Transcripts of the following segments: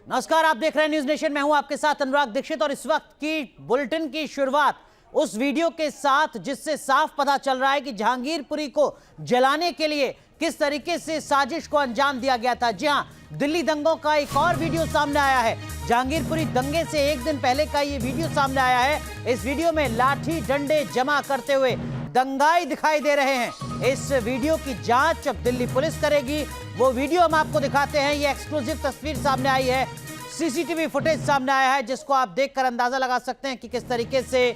नमस्कार, आप देख रहे हैं न्यूज नेशन। मैं हूं आपके साथ अनुराग दीक्षित और इस वक्त की बुलेटिन की शुरुआत उस वीडियो के साथ जिससे साफ पता चल रहा है कि जहांगीरपुरी को जलाने के लिए किस तरीके से साजिश को अंजाम दिया गया था। जी हां, दिल्ली दंगों का एक और वीडियो सामने आया है। जहांगीरपुरी दंगे से एक दिन पहले का ये वीडियो सामने आया है। इस वीडियो में लाठी डंडे जमा करते हुए दंगाई दिखाई दे रहे हैं। इस वीडियो की जांच अब दिल्ली पुलिस करेगी। वो वीडियो हम आपको दिखाते हैं। ये एक्सक्लूसिव तस्वीर सामने आई है, सीसीटीवी फुटेज सामने आया है, जिसको आप देखकर अंदाजा लगा सकते हैं कि किस तरीके से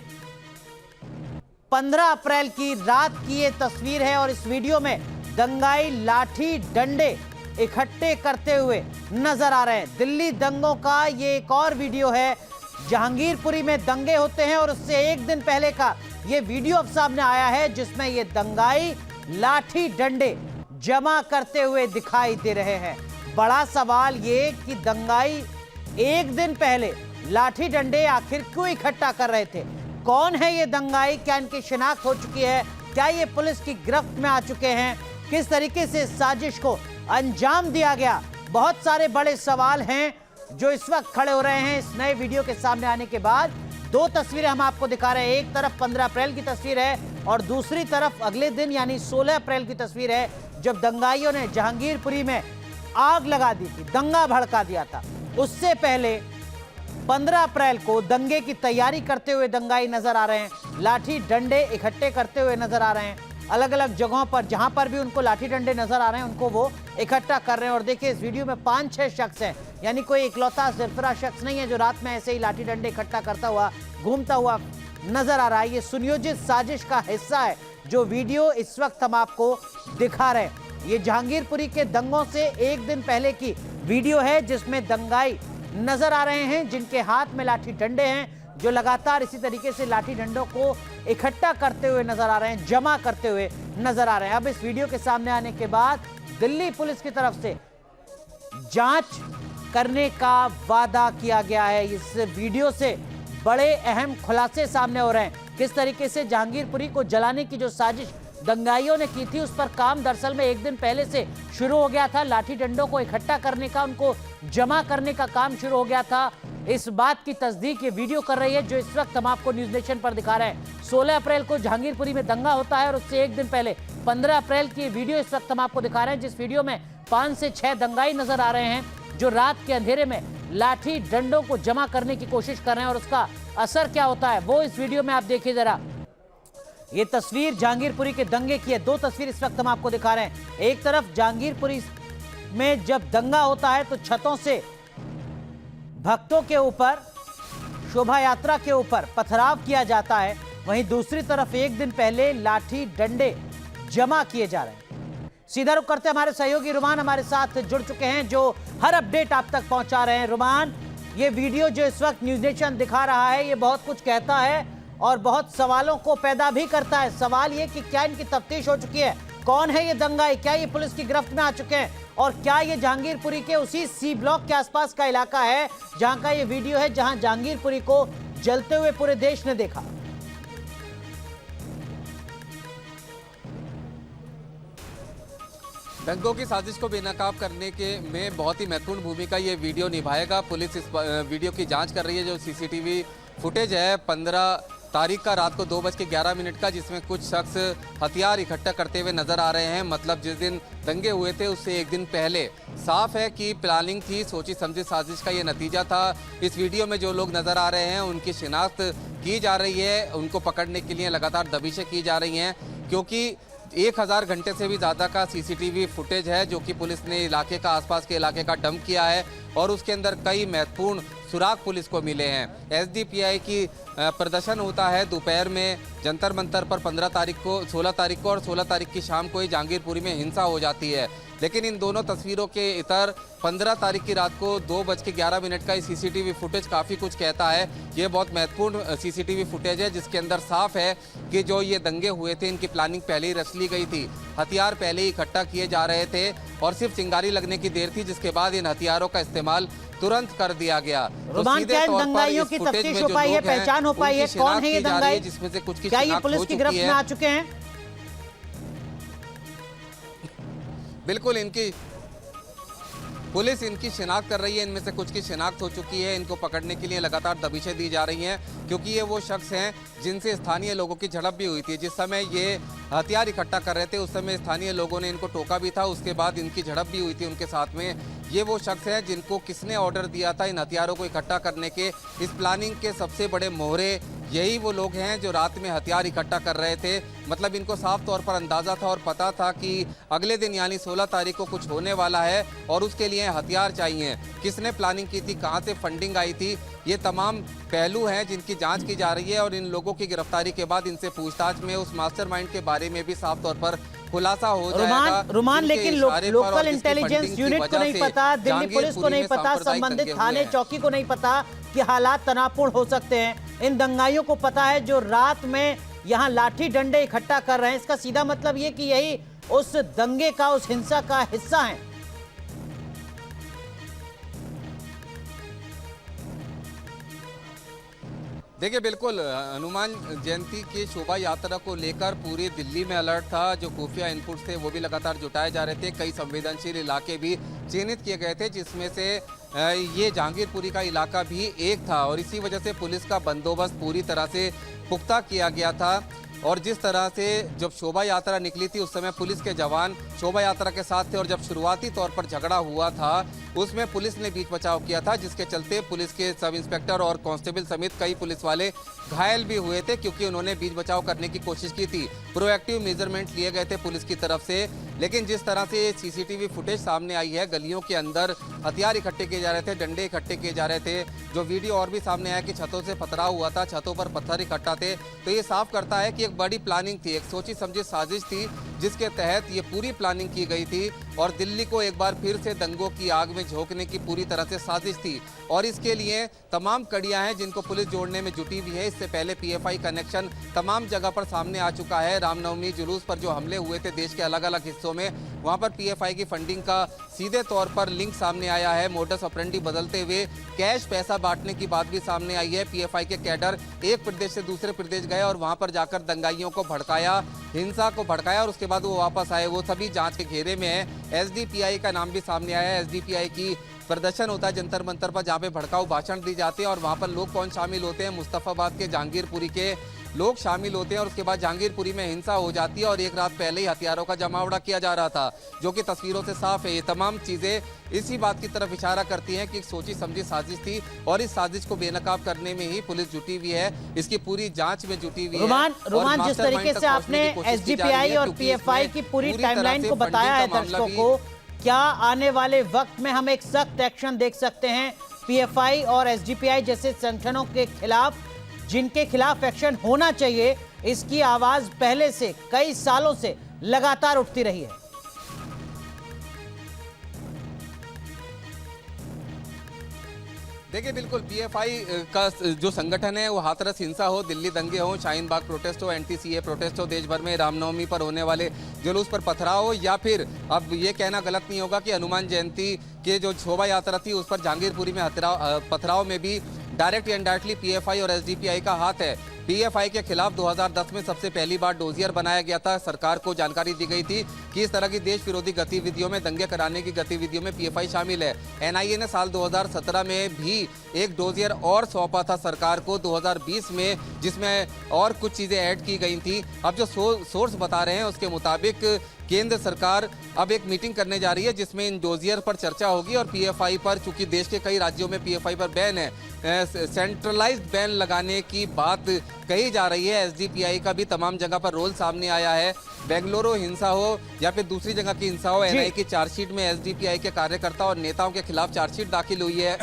15 अप्रैल की रात की ये तस्वीर है। और इस वीडियो में दंगाई लाठी डंडे इकट्ठे करते हुए नजर आ रहे हैं। दिल्ली दंगों का ये एक और वीडियो है। जहांगीरपुरी में दंगे होते हैं और उससे एक दिन पहले का ये वीडियो अब सामने आया है, जिसमें ये दंगाई लाठी डंडे जमा करते हुए दिखाई दे रहे हैं। बड़ा सवाल ये कि दंगाई एक दिन पहले लाठी डंडे आखिर क्यों इकट्ठा कर रहे थे? कौन है ये दंगाई? क्या इनकी शिनाख्त हो चुकी है? क्या ये पुलिस की गिरफ्त में आ चुके हैं? किस तरीके से साजिश को अंजाम दिया गया? बहुत सारे बड़े सवाल हैं जो इस वक्त खड़े हो रहे हैं। इस नए वीडियो के सामने आने के बाद दो तस्वीरें हम आपको दिखा रहे हैं। एक तरफ 15 अप्रैल की तस्वीर है और दूसरी तरफ अगले दिन यानी 16 अप्रैल की तस्वीर है, जब दंगाइयों ने जहांगीरपुरी में आग लगा दी थी, दंगा भड़का दिया था। उससे पहले 15 अप्रैल को दंगे की तैयारी करते हुए दंगाई नजर आ रहे हैं। लाठी डंडे इकट्ठे करते हुए नजर आ रहे हैं। अलग अलग जगहों पर जहां पर भी उनको लाठी डंडे नजर आ रहे हैं, उनको वो इकट्ठा कर रहे हैं। और देखिए, इस वीडियो में 5-6 शख्स हैं, यानी कोई इकलौता सिरफरा शख्स नहीं है जो रात में ऐसे ही लाठी डंडे इकट्ठा करता हुआ घूमता हुआ नजर आ रहा है। ये सुनियोजित साजिश का हिस्सा है जो वीडियो इस वक्त हम आपको दिखा रहे हैं। ये जहांगीरपुरी के दंगों से एक दिन पहले की वीडियो है, जिसमें दंगाई नजर आ रहे हैं जिनके हाथ में लाठी डंडे हैं, जो लगातार इसी तरीके से लाठी डंडों को इकट्ठा करते हुए नजर आ रहे हैं, जमा करते हुए नजर आ रहे हैं। अब इस वीडियो के सामने आने के बाद दिल्ली पुलिस की तरफ से जांच करने का वादा किया गया है। इस वीडियो से बड़े अहम खुलासे सामने हो रहे हैं। किस तरीके से जहांगीरपुरी को जलाने की जो साजिश दंगाइयों ने की थी, उस पर काम दरअसल में एक दिन पहले से शुरू हो गया था। लाठी डंडों को इकट्ठा करने का, उनको जमा करने का काम शुरू हो गया था। इस बात की तस्दीक ये वीडियो कर रही है जो इस वक्त हम आपको न्यूज नेशन पर दिखा रहे हैं। 16 अप्रैल को जहांगीरपुरी में दंगा होता है और उससे एक दिन पहले 15 अप्रैल की वीडियो इस वक्त हम आपको दिखा रहे हैं, जिस वीडियो में 5 से 6 दंगाई नजर आ रहे हैं जो रात के अंधेरे में लाठी डंडों को जमा करने की कोशिश कर रहे हैं। और उसका असर क्या होता है वो इस वीडियो में आप देखिए जरा। ये तस्वीर जहांगीरपुरी के दंगे की है। दो तस्वीर इस वक्त हम आपको दिखा रहे हैं। एक तरफ जहांगीरपुरी में जब दंगा होता है तो छतों से भक्तों के ऊपर, शोभा यात्रा के ऊपर पथराव किया जाता है। वहीं दूसरी तरफ एक दिन पहले लाठी डंडे जमा किए जा रहे हैं। सीधा रुख करते हमारे सहयोगी रुमान हमारे साथ जुड़ चुके हैं जो हर अपडेट आप तक पहुंचा रहे हैं। रुमान, ये वीडियो जो इस वक्त न्यूज नेशन दिखा रहा है, ये बहुत कुछ कहता है और बहुत सवालों को पैदा भी करता है। सवाल ये कि क्या इनकी तफ्तीश हो चुकी है? कौन है ये दंगाई? क्या ये पुलिस की गिरफ्त में आ चुके हैं? और क्या ये जहांगीरपुरी के उसी सी ब्लॉक के आसपास का इलाका है जहां का ये वीडियो है, जहां जहांगीरपुरी को जलते हुए पूरे देश ने देखा? दंगों की साजिश को बेनकाब करने के में बहुत ही महत्वपूर्ण भूमिका ये वीडियो निभाएगा। पुलिस इस वीडियो की जांच कर रही है। जो सीसीटीवी फुटेज है 15 तारीख का रात को 2:11 का, जिसमें कुछ शख्स हथियार इकट्ठा करते हुए नजर आ रहे हैं। मतलब जिस दिन दंगे हुए थे उससे एक दिन पहले। साफ है कि प्लानिंग थी, सोची समझी साजिश का ये नतीजा था। इस वीडियो में जो लोग नजर आ रहे हैं उनकी शिनाख्त की जा रही है, उनको पकड़ने के लिए लगातार दबिशें की जा रही हैं, क्योंकि 1000 घंटे से भी ज़्यादा का सीसीटीवी फुटेज है जो कि पुलिस ने इलाके का, आसपास के इलाके का डंप किया है और उसके अंदर कई महत्वपूर्ण सुराग पुलिस को मिले हैं। एसडीपीआई की प्रदर्शन होता है दोपहर में जंतर मंतर पर 15 तारीख को, 16 तारीख को और 16 तारीख की शाम को ही जहांगीरपुरी में हिंसा हो जाती है। लेकिन इन दोनों तस्वीरों के इतर 15 तारीख की रात को 2:11 का सीसीटीवी फुटेज काफ़ी कुछ कहता है। ये बहुत महत्वपूर्ण सीसीटीवी फुटेज है जिसके अंदर साफ है कि जो ये दंगे हुए थे इनकी प्लानिंग पहले ही रच ली गई थी। हथियार पहले ही इकट्ठा किए जा रहे थे और सिर्फ चिंगारी लगने की देर थी, जिसके बाद इन हथियारों का इस्तेमाल तुरंत कर दिया गया। रोमान, क्या इन दंगाइयों की तफ्तीश हो पाई है, पहचान हो पाई है? कौन है ये दंगाई? जिसमें से कुछ की क्या ये पुलिस की गिरफ्त में आ चुके हैं? बिल्कुल, इनकी पुलिस इनकी शिनाख्त कर रही है, इनमें से कुछ की शिनाख्त हो चुकी है। इनको पकड़ने के लिए लगातार दबिशें दी जा रही हैं, क्योंकि ये वो शख्स हैं जिनसे स्थानीय लोगों की झड़प भी हुई थी। जिस समय ये हथियार इकट्ठा कर रहे थे उस समय स्थानीय लोगों ने इनको टोका भी था, उसके बाद इनकी झड़प भी हुई थी उनके साथ में। ये वो शख्स हैं जिनको किसने ऑर्डर दिया था इन हथियारों को इकट्ठा करने के, इस प्लानिंग के सबसे बड़े मोहरे यही वो लोग हैं जो रात में हथियार इकट्ठा कर रहे थे। मतलब इनको साफ तौर पर अंदाजा था और पता था कि अगले दिन यानी 16 तारीख को कुछ होने वाला है और उसके लिए हथियार चाहिए। किसने प्लानिंग की थी, कहां से फंडिंग आई थी, ये तमाम पहलू हैं जिनकी जांच की जा रही है और इन लोगों की गिरफ्तारी के बाद इनसे पूछताछ में उस मास्टरमाइंड के बारे में भी साफ तौर पर खुलासा हो जाएगा। रुमान लेकिन लोकल इंटेलिजेंस यूनिट को नहीं पता, दिल्ली पुलिस को नहीं पता, संबंधित थाने चौकी को नहीं पता कि हालात तनावपूर्ण हो सकते हैं। इन दंगाइयों को पता है जो रात में यहाँ लाठी डंडे इकट्ठा कर रहे हैं। इसका सीधा मतलब ये कि यही उस दंगे का, उस हिंसा का हिस्सा है। देखिए बिल्कुल, हनुमान जयंती की शोभा यात्रा को लेकर पूरी दिल्ली में अलर्ट था। जो खुफिया इनपुट थे वो भी लगातार जुटाए जा रहे थे। कई संवेदनशील इलाके भी चिन्हित किए गए थे, जिसमें से ये जहांगीरपुरी का इलाका भी एक था और इसी वजह से पुलिस का बंदोबस्त पूरी तरह से पुख्ता किया गया था। और जिस तरह से जब शोभा यात्रा निकली थी उस समय पुलिस के जवान शोभा यात्रा के साथ थे और जब शुरुआती तौर पर झगड़ा हुआ था उसमें पुलिस ने बीच बचाव किया था, जिसके चलते पुलिस के सब इंस्पेक्टर और कांस्टेबल समेत कई पुलिस वाले घायल भी हुए थे, क्योंकि उन्होंने बीच बचाव करने की कोशिश की थी। प्रोएक्टिव मेजरमेंट लिए गए थे पुलिस की तरफ से। लेकिन जिस तरह से सीसीटीवी फुटेज सामने आई है, गलियों के अंदर हथियार इकट्ठे किए जा रहे थे, डंडे इकट्ठे किए जा रहे थे। जो वीडियो और भी सामने आया कि छतों से पथराव हुआ था, छतों पर पत्थर इकट्ठा थे, तो ये साफ करता है कि एक बड़ी प्लानिंग थी, एक सोची समझी साजिश थी जिसके तहत ये पूरी प्लानिंग की गई थी और दिल्ली को एक बार फिर से दंगों की आग में झोंकने की पूरी तरह से साजिश थी। और इसके लिए तमाम कड़ियां हैं जिनको पुलिस जोड़ने में जुटी हुई है। इससे पहले पीएफआई कनेक्शन तमाम जगह पर सामने आ चुका है। रामनवमी जुलूस पर जो हमले हुए थे देश के अलग अलग हिस्सों में, वहां पर पीएफआई की फंडिंग का सीधे तौर पर लिंक सामने आया है। मोडस ऑपरेंडी बदलते हुए कैश पैसा बांटने की बात भी सामने आई है। पीएफआई के कैडर एक प्रदेश से दूसरे प्रदेश गए और वहां पर जाकर दंगाइयों को भड़काया, हिंसा को भड़काया और उसके बाद वो वापस आए। वो सभी जांच के घेरे में है। एसडीपीआई का नाम भी सामने आया है। एसडीपीआई की प्रदर्शन होता है जंतर मंतर पर, जहां पे भड़काऊ भाषण दी जाते हैं और वहां पर लोग कौन शामिल होते हैं, मुस्तफाबाद के जहांगीरपुरी के लोग शामिल होते हैं और उसके बाद जहांगीरपुरी में हिंसा हो जाती है और एक रात पहले ही हथियारों का जमावड़ा किया जा रहा था, जो कि तस्वीरों से साफ है। ये तमाम चीजें इसी बात की तरफ इशारा करती हैं कि एक सोची समझी साजिश थी और इस साजिश को बेनकाब करने में ही पुलिस जुटी हुई है, इसकी पूरी जांच में जुटी हुई है। रुमान, जिस तरीके से आपने एसडीपीआई और पीएफआई की पूरी टाइमलाइन को बताया है दर्शकों को, क्या आने वाले वक्त में हम एक सख्त एक्शन देख सकते हैं पीएफआई और एसडीपीआई जैसे संगठनों के खिलाफ, जिनके खिलाफ एक्शन होना चाहिए? इसकी आवाज पहले से कई सालों से लगातार उठती रही है। देखिए बिल्कुल, पीएफआई का जो संगठन है वो हाथरस हिंसा हो, दिल्ली दंगे हो, शाहीन बाग प्रोटेस्ट हो, एंटी-सीए प्रोटेस्ट हो, देश भर में रामनवमी पर होने वाले जुलूस पर पथराव हो, या फिर अब ये कहना गलत नहीं होगा कि हनुमान जयंती के जो शोभा यात्रा थी उस पर जहांगीरपुरी में पथराव में भी डायरेक्ट या इनडायरेक्टली पीएफआई और एसडीपीआई का हाथ है। पीएफआई के खिलाफ 2010 में सबसे पहली बार डोजियर बनाया गया था। सरकार को जानकारी दी गई थी कि इस तरह की देश विरोधी गतिविधियों में, दंगे कराने की गतिविधियों में पीएफआई शामिल है। एनआईए ने साल 2017 में भी एक डोजियर और सौंपा था सरकार को 2020 में, जिसमें और कुछ चीजें ऐड की गई थी। अब जो सोर्स बता रहे हैं उसके मुताबिक केंद्र सरकार अब एक मीटिंग करने जा रही है जिसमें इन डोजियर पर चर्चा होगी और पीएफआई पर, चूंकि देश के कई राज्यों में पीएफआई पर बैन है, सेंट्रलाइज्ड बैन लगाने की बात कही जा रही है। एसडीपीआई का भी तमाम जगह पर रोल सामने आया है। बेंगलुरु हिंसा हो या फिर दूसरी जगह की हिंसा हो, एनआईए की चार्जशीट में एसडीपीआई के कार्यकर्ता और नेताओं के खिलाफ चार्जशीट दाखिल हुई है।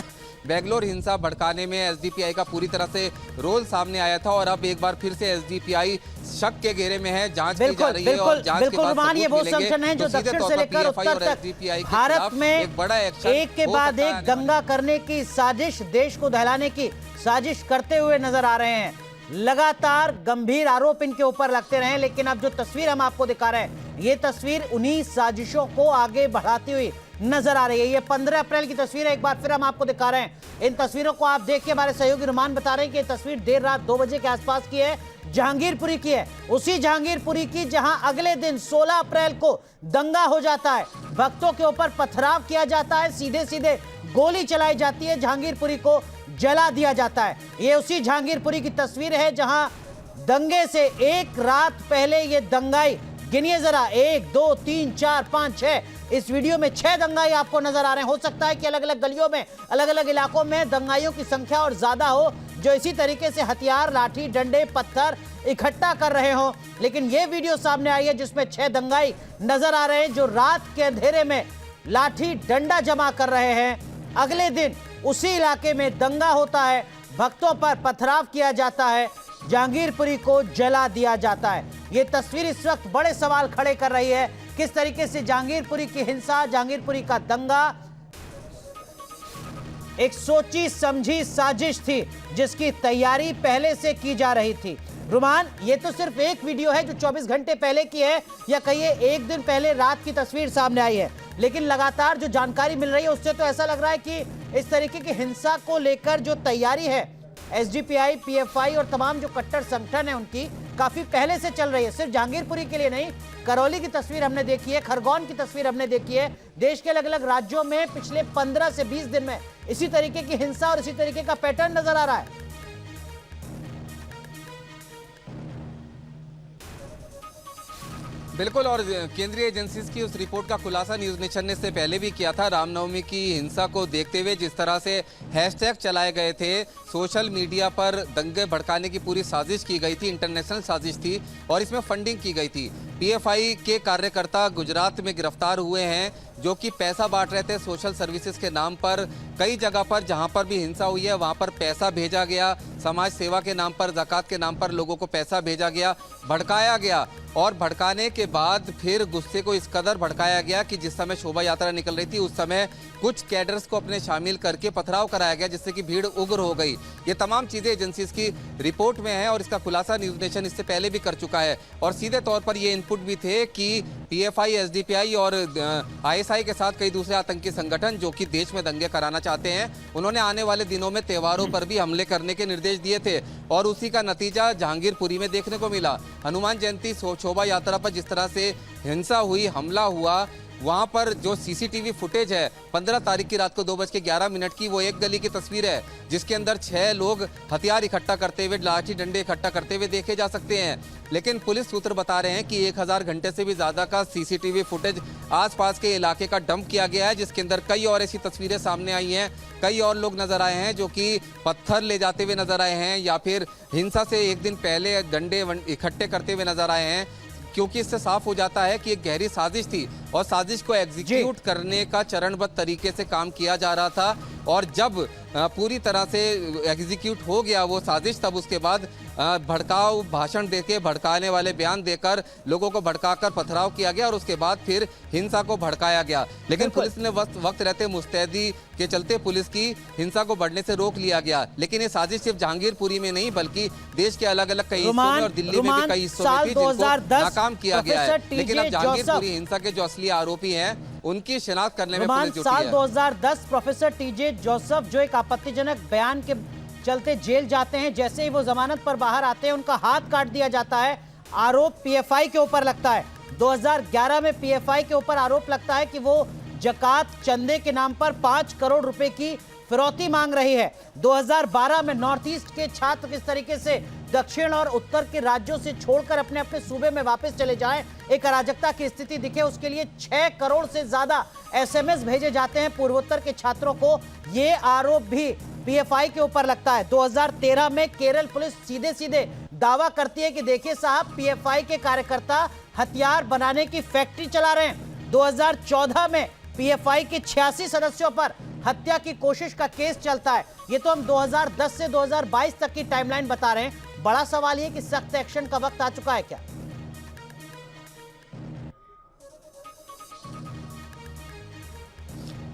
बेंगलोर हिंसा भड़काने में एसडीपीआई का पूरी तरह से रोल सामने आया था और अब एक बार फिर से एसडीपीआई शक के घेरे में है। जांच की जा रही है और जांच के बाद सबूत ये वो संगठन है जो दक्षिण से लेकर उत्तर तक भारत में एक बड़ा एक्शन, एक के बाद एक दंगा करने की साजिश, देश को दहलाने की साजिश करते हुए नजर आ रहे हैं। लगातार गंभीर आरोप इनके ऊपर लगते रहे, लेकिन अब जो तस्वीर हम आपको दिखा रहे हैं, ये तस्वीर उन्हीं साजिशों को आगे बढ़ाती हुई नजर आ रही है। ये 15 अप्रैल की तस्वीर है, एक बार फिर हम आपको दिखा रहे हैं। इन तस्वीरों को आप देख के हमारे सहयोगी रुमान बता रहे हैं कि ये तस्वीर देर रात 2 बजे के आसपास की है, जहांगीरपुरी की है। उसी जहांगीरपुरी की जहां अगले दिन 16 अप्रैल को दंगा हो जाता है, भक्तों के ऊपर पथराव किया जाता है, सीधे सीधे गोली चलाई जाती है, जहांगीरपुरी को जला दिया जाता है। ये उसी जहांगीरपुरी की तस्वीर है जहां दंगे से एक रात पहले ये दंगाई, गिनिए जरा, 1 2 3 4 5 6, इस वीडियो में 6 दंगाई आपको नजर आ रहे हैं। हो सकता है कि अलग अलग गलियों में, अलग अलग इलाकों में दंगाइयों की संख्या और ज्यादा हो, जो इसी तरीके से हथियार, लाठी डंडे, पत्थर इकट्ठा कर रहे हो, लेकिन यह वीडियो सामने आई है जिसमें 6 दंगाई नजर आ रहे हैं जो रात के अंधेरे में लाठी डंडा जमा कर रहे हैं। अगले दिन उसी इलाके में दंगा होता है, भक्तों पर पथराव किया जाता है, जहांगीरपुरी को जला दिया जाता है। यह तस्वीर इस वक्त बड़े सवाल खड़े कर रही है, किस तरीके से जहांगीरपुरी की हिंसा, जहांगीरपुरी का दंगा एक सोची समझी साजिश थी जिसकी तैयारी पहले से की जा रही थी। रुमान, ये तो सिर्फ एक वीडियो है जो 24 घंटे पहले की है, या कहिए एक दिन पहले रात की तस्वीर सामने आई है, लेकिन लगातार जो जानकारी मिल रही है उससे तो ऐसा लग रहा है कि इस तरीके की हिंसा को लेकर जो तैयारी है एसडीपीआई, पीएफआई और तमाम जो कट्टर संगठन है उनकी काफी पहले से चल रही है। सिर्फ जहांगीरपुरी के लिए नहीं, करौली की तस्वीर हमने देखी है, खरगोन की तस्वीर हमने देखी है। देश के अलग अलग राज्यों में पिछले 15 से 20 दिन में इसी तरीके की हिंसा और इसी तरीके का पैटर्न नजर आ रहा है। बिल्कुल, और केंद्रीय एजेंसीज की उस रिपोर्ट का खुलासा न्यूज़ नेशन ने इससे पहले भी किया था। रामनवमी की हिंसा को देखते हुए जिस तरह से हैशटैग चलाए गए थे, सोशल मीडिया पर दंगे भड़काने की पूरी साजिश की गई थी, इंटरनेशनल साजिश थी और इसमें फंडिंग की गई थी। पीएफआई के कार्यकर्ता गुजरात में गिरफ्तार हुए हैं जो कि पैसा बांट रहे थे सोशल सर्विसेज के नाम पर। कई जगह पर जहां पर भी हिंसा हुई है वहां पर पैसा भेजा गया, समाज सेवा के नाम पर, ज़कात के नाम पर लोगों को पैसा भेजा गया, भड़काया गया और भड़काने के बाद फिर गुस्से को इस कदर भड़काया गया कि जिस समय शोभा यात्रा निकल रही थी उस समय कुछ कैडर्स को अपने शामिल करके पथराव कराया गया जिससे कि भीड़ उग्र हो गई। ये तमाम चीज़ें एजेंसीज की रिपोर्ट में है और इसका खुलासा न्यूज़ नेशन इससे पहले भी कर चुका है और सीधे तौर पर ये इनपुट भी थे कि पीएफआई, एसडीपीआई और आईएसआई के साथ कई दूसरे आतंकी संगठन जो कि देश में दंगे कराना चाहते हैं, उन्होंने आने वाले दिनों में त्योहारों पर भी हमले करने के निर्देश दिए थे और उसी का नतीजा जहांगीरपुरी में देखने को मिला। हनुमान जयंती शोभा यात्रा पर जिस तरह से हिंसा हुई, हमला हुआ, वहां पर जो सीसीटीवी फुटेज है 15 तारीख की रात को 2:11 की, वो एक गली की तस्वीर है जिसके अंदर 6 लोग हथियार इकट्ठा करते हुए, लाठी डंडे इकट्ठा करते हुए देखे जा सकते हैं। लेकिन पुलिस सूत्र बता रहे हैं कि 1000 घंटे से भी ज्यादा का सीसीटीवी फुटेज आसपास के इलाके का डंप किया गया है जिसके अंदर कई और ऐसी तस्वीरें सामने आई हैं। कई और लोग नजर आए हैं जो कि पत्थर ले जाते हुए नजर आए हैं या फिर हिंसा से एक दिन पहले डंडे इकट्ठे करते हुए नजर आए हैं, क्योंकि इससे साफ हो जाता है कि एक गहरी साजिश थी और साजिश को एग्जीक्यूट करने का चरणबद्ध तरीके से काम किया जा रहा था और जब पूरी तरह से एग्जीक्यूट हो गया वो साजिश, तब उसके बाद भड़काऊ भाषण देके, भड़काने वाले बयान देकर लोगों को भड़काकर पथराव किया गया और उसके बाद फिर हिंसा को भड़काया गया। लेकिन पुलिस ने वक्त रहते मुस्तैदी के चलते पुलिस की हिंसा को बढ़ने से रोक लिया गया। लेकिन ये साजिश सिर्फ जहांगीरपुरी में नहीं बल्कि देश के अलग अलग कई हिस्सों में और दिल्ली में भी कई हिस्सों में थी जिनको नाकाम किया गया है। लेकिन अब जहांगीरपुरी हिंसा के जो असली आरोपी हैं उनकी शिनाख्त करने में पुलिस जुटी है। साल 2010 प्रोफेसर टीजे जोसेफ जो एक आपत्तिजनक बयान के चलते जेल जाते हैं, जैसे ही वो जमानत पर बाहर आते हैं उनका हाथ काट दिया जाता है। आरोप पीएफआई के ऊपर लगता है। 2011 में पीएफआई के ऊपर आरोप लगता है कि वो जकात चंदे के नाम पर 5 करोड़ रुपए की फिरौती मांग रही है। 2012 में नॉर्थ ईस्ट के छात्र किस तरीके से दक्षिण और उत्तर के राज्यों से छोड़कर अपने अपने सूबे में वापस चले जाएं, एक अराजकता की स्थिति दिखे, उसके लिए 6 करोड़ से ज्यादा एसएमएस भेजे जाते हैं पूर्वोत्तर के छात्रों को। ये आरोप भी पीएफआई के ऊपर लगता है। 2013 में केरल पुलिस सीधे सीधे दावा करती है कि देखिए साहब, पीएफआई के कार्यकर्ता हथियार बनाने की फैक्ट्री चला रहे हैं। 2014 में पीएफआई के 86 सदस्यों पर हत्या की कोशिश का केस चलता है। ये तो हम 2010 से 2022 तक की टाइमलाइन बता रहे हैं। बड़ा सवाल ये कि सख्त एक्शन का वक्त आ चुका है क्या?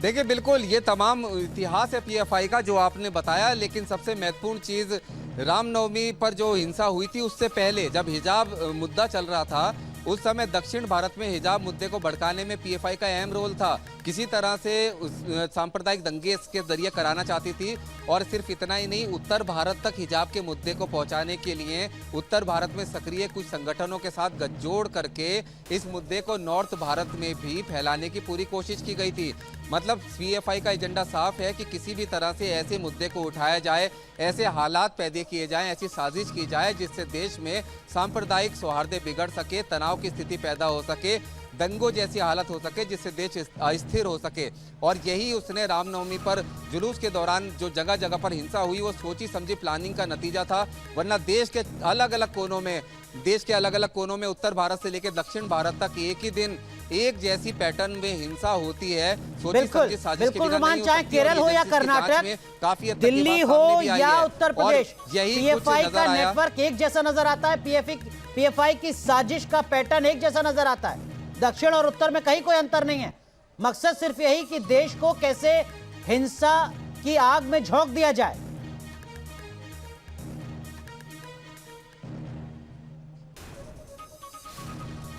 देखिए, बिल्कुल ये तमाम इतिहास है पीएफआई का जो आपने बताया, लेकिन सबसे महत्वपूर्ण चीज रामनवमी पर जो हिंसा हुई थी उससे पहले जब हिजाब मुद्दा चल रहा था उस समय दक्षिण भारत में हिजाब मुद्दे को भड़काने में पीएफआई का अहम रोल था। किसी तरह से सांप्रदायिक दंगे इसके जरिए कराना चाहती थी और सिर्फ इतना ही नहीं, उत्तर भारत तक हिजाब के मुद्दे को पहुंचाने के लिए उत्तर भारत में सक्रिय कुछ संगठनों के साथ गठजोड़ करके इस मुद्दे को नॉर्थ भारत में भी फैलाने की पूरी कोशिश की गई थी। मतलब पीएफआई का एजेंडा साफ है कि किसी भी तरह से ऐसे मुद्दे को उठाया जाए, ऐसे हालात पैदा किए जाएं, ऐसी साजिश की जाए जिससे देश में सांप्रदायिक सौहार्द बिगड़ सके, तनाव की स्थिति पैदा हो सके, दंगों जैसी हालत हो सके जिससे देश अस्थिर हो सके। और यही उसने रामनवमी पर जुलूस के दौरान जो जगह जगह पर हिंसा हुई वो सोची समझी प्लानिंग का नतीजा था। वरना देश के अलग अलग कोनों में उत्तर भारत से लेकर दक्षिण भारत तक एक ही दिन एक जैसी पैटर्न में हिंसा होती है। बिल्कुल रोमान, चाहे केरल हो या कर्नाटक, काफी दिल्ली हो या उत्तर प्रदेश, पीएफआई का नेटवर्क एक जैसा नजर आता है। पीएफआई की साजिश का पैटर्न एक जैसा नजर आता है। दक्षिण और उत्तर में कहीं कोई अंतर नहीं है। मकसद सिर्फ यही कि देश को कैसे हिंसा की आग में झोंक दिया जाए।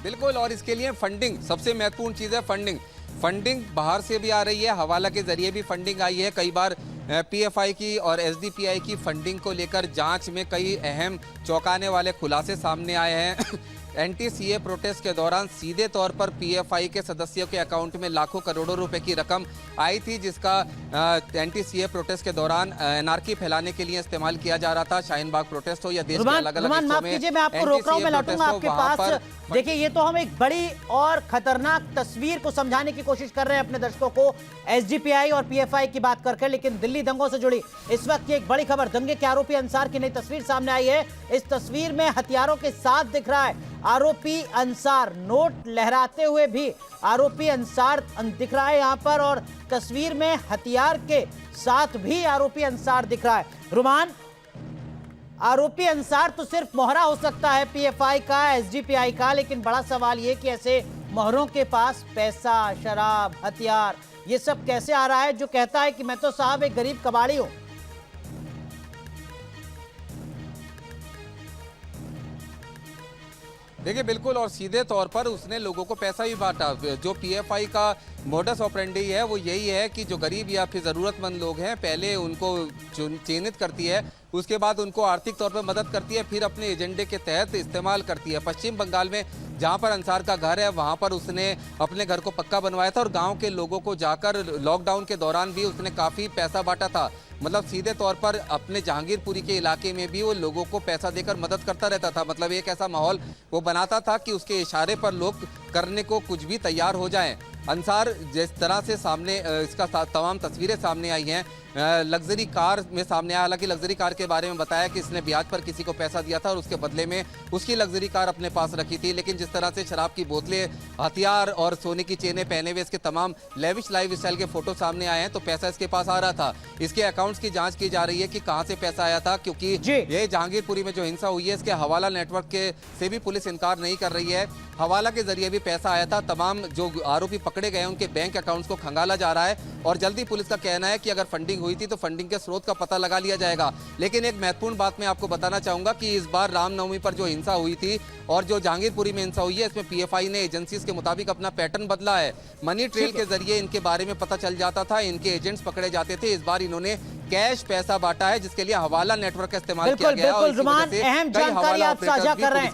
बिल्कुल, और इसके लिए फंडिंग सबसे महत्वपूर्ण चीज है। फंडिंग बाहर से भी आ रही है, हवाला के जरिए भी फंडिंग आई है। कई बार पीएफआई की और एसडीपीआई की फंडिंग को लेकर जांच में कई अहम चौंकाने वाले खुलासे सामने आए हैं। एंटी-सीए प्रोटेस्ट के दौरान सीधे तौर पर पीएफआई के सदस्यों के अकाउंट में लाखों करोड़ों रुपए की रकम आई थी, जिसका एंटी-सीए प्रोटेस्ट के दौरान एनआरकी फैलाने के लिए इस्तेमाल किया जा रहा था। शाहीन बाग प्रोटेस्ट हो या देश के अलग अलग हिस्सों में। मैं आपको रोक रहा हूं, मैं लौटूंगा आपके पास। देखिए, ये तो हम एक बड़ी और खतरनाक तस्वीर को समझाने की कोशिश कर रहे हैं अपने दर्शकों को एसडीपीआई और पीएफआई की बात करके, लेकिन दिल्ली दंगों से जुड़ी इस वक्त की एक बड़ी खबर, दंगे के आरोपी अंसार की नई तस्वीर सामने आई है। इस तस्वीर में हथियारों के साथ दिख रहा है आरोपी अंसार, नोट लहराते हुए भी आरोपी अंसार दिख रहा है यहां पर, और तस्वीर में हथियार के साथ भी आरोपी अंसार दिख रहा है। रुमान, आरोपी अंसार तो सिर्फ मोहरा हो सकता है पीएफआई का, एसडीपीआई का, लेकिन बड़ा सवाल यह कि ऐसे मोहरों के पास पैसा, शराब, हथियार, ये सब कैसे आ रहा है, जो कहता है कि मैं तो साहब एक गरीब कबाड़ी हूं। देखिए, बिल्कुल, और सीधे तौर पर उसने लोगों को पैसा भी बांटा। जो पीएफआई का मोडस ऑपरेंडी है वो यही है कि जो गरीब या फिर ज़रूरतमंद लोग हैं, पहले उनको चिन्हित करती है, उसके बाद उनको आर्थिक तौर पर मदद करती है, फिर अपने एजेंडे के तहत इस्तेमाल करती है। पश्चिम बंगाल में जहां पर अंसार का घर है वहां पर उसने अपने घर को पक्का बनवाया था और गांव के लोगों को जाकर लॉकडाउन के दौरान भी उसने काफ़ी पैसा बांटा था। मतलब सीधे तौर पर अपने जहांगीरपुरी के इलाके में भी वो लोगों को पैसा देकर मदद करता रहता था। मतलब एक ऐसा माहौल वो बनाता था कि उसके इशारे पर लोग करने को कुछ भी तैयार हो जाएं। अंसार जिस तरह से सामने इसका तमाम तस्वीरें सामने आई हैं, लग्जरी कार में सामने आया। हालांकि लग्जरी कार के बारे में बताया कि इसने ब्याज पर किसी को पैसा दिया था और उसके बदले में उसकी लग्जरी कार अपने पास रखी थी। लेकिन जिस तरह से शराब की बोतलें, हथियार और सोने की चेनें पहने हुए इसके तमाम लेविश लाइफ स्टाइल के फोटो सामने आए हैं, तो पैसा इसके पास आ रहा था। इसके अकाउंट्स की जांच की जा रही है कि कहां से पैसा आया था, क्योंकि ये जहांगीरपुरी में जो हिंसा हुई है इसके हवाला नेटवर्क के से भी पुलिस इनकार नहीं कर रही है। हवाला के जरिए भी पैसा आया था। तमाम जो आरोपी पकड़े गए उनके बैंक अकाउंट्स को खंगाला जा रहा है और जल्दी पुलिस का कहना है कि अगर फंडिंग हुई थी तो फंडिंग के स्रोत का पता लगा लिया जाएगा। लेकिन एक महत्वपूर्ण बात मैं आपको बताना चाहूंगा कि इस बार रामनवमी पर जो हिंसा हुई थी और जो जहांगीरपुरी में हिंसा हुई है, इसमें पीएफआई ने एजेंसीज के मुताबिक अपना पैटर्न बदला है। मनी ट्रेल के जरिए इनके बारे में पता चल जाता था, इनके एजेंट्स पकड़े जाते थे। इस बार इन्होंने कैश पैसा बांटा है जिसके लिए हवाला नेटवर्क का इस्तेमाल किया गया है। अहम जानकारी आप साझा कर रहे हैं।